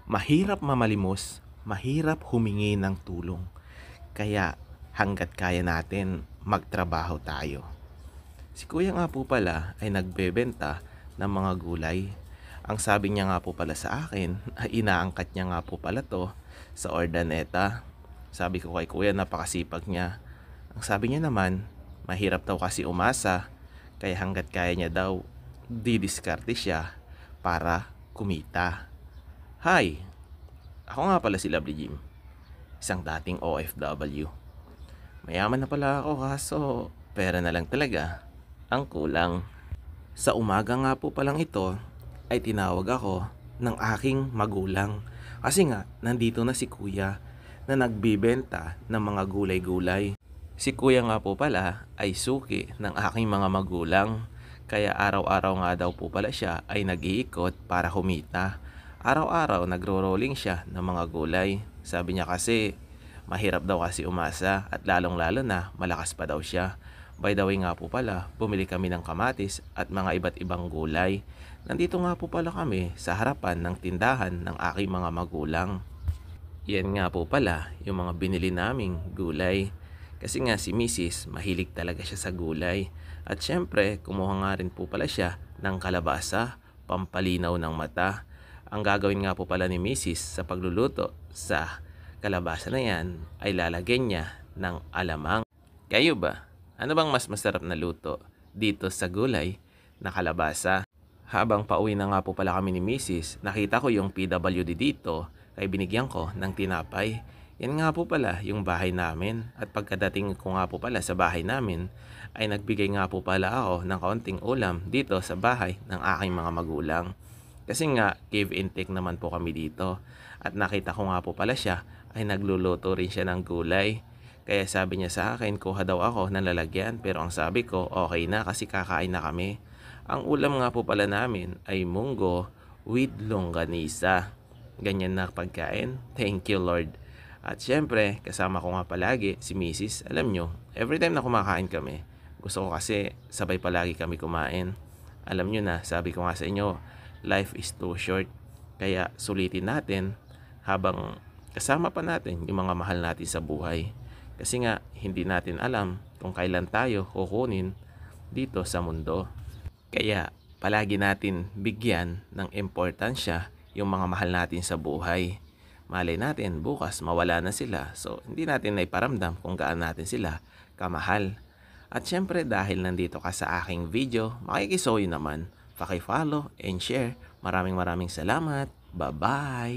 Mahirap mamalimos, mahirap humingi ng tulong. Kaya hangga't kaya natin, magtrabaho tayo. Si kuya nga po pala ay nagbebenta ng mga gulay. Ang sabi niya nga po pala sa akin ay inaangkat niya nga po pala to sa ordaneta. Sabi ko kay kuya, napakasipag niya. Ang sabi niya naman, mahirap daw kasi umasa, kaya hangga't kaya niya daw, didiskarte siya para kumita. Hi! Ako nga pala si Lovely Jim, isang dating OFW. Mayaman na pala ako, kaso pera na lang talaga ang kulang. Sa umaga nga po palang ito ay tinawag ako ng aking magulang. Kasi nga nandito na si kuya na nagbibenta ng mga gulay-gulay. Si kuya nga po pala ay suki ng aking mga magulang. Kaya araw-araw nga daw po pala siya ay nag-iikot para humita. Araw-araw nagro-rolling siya ng mga gulay. Sabi niya kasi mahirap daw kasi umasa at lalong-lalo na malakas pa daw siya. By the way nga po pala, bumili kami ng kamatis at mga iba't ibang gulay. Nandito nga po pala kami sa harapan ng tindahan ng aking mga magulang. Yan nga po pala yung mga binili naming gulay. Kasi nga si Mrs. mahilig talaga siya sa gulay. At syempre, kumuha nga rin po pala siya ng kalabasa, pampalinaw ng mata. Ang gagawin nga po pala ni Mrs. sa pagluluto sa kalabasa na yan ay lalagyan niya ng alamang. Kayo ba? Ano bang mas masarap na luto dito sa gulay na kalabasa? Habang pauwi na nga po pala kami ni Mrs., nakita ko yung PWD dito, kaya binigyan ko ng tinapay. Yan nga po pala yung bahay namin, at pagkadating ko nga po pala sa bahay namin, ay nagbigay nga po pala ako ng kaunting ulam dito sa bahay ng aking mga magulang. Kasi nga, give and take naman po kami dito. At nakita ko nga po pala siya ay nagluluto rin siya ng gulay. Kaya sabi niya sa akin, kuha daw ako ng lalagyan. Pero ang sabi ko, okay na kasi kakain na kami. Ang ulam nga po pala namin ay munggo with longganisa. Ganyan na pagkain. Thank you Lord. At syempre, kasama ko nga palagi si Mrs. Alam nyo, every time na kumakain kami, gusto ko kasi sabay palagi kami kumain. Alam nyo na, sabi ko nga sa inyo, life is too short. Kaya sulitin natin habang kasama pa natin yung mga mahal natin sa buhay. Kasi nga, hindi natin alam kung kailan tayo kukunin dito sa mundo. Kaya, palagi natin bigyan ng importansya yung mga mahal natin sa buhay. Malay natin, bukas mawala na sila. So, hindi natin naiparamdam kung gaano natin sila kamahal. At syempre, dahil nandito ka sa aking video, makikisoy naman. Paki-follow and share. Maraming salamat. Bye-bye!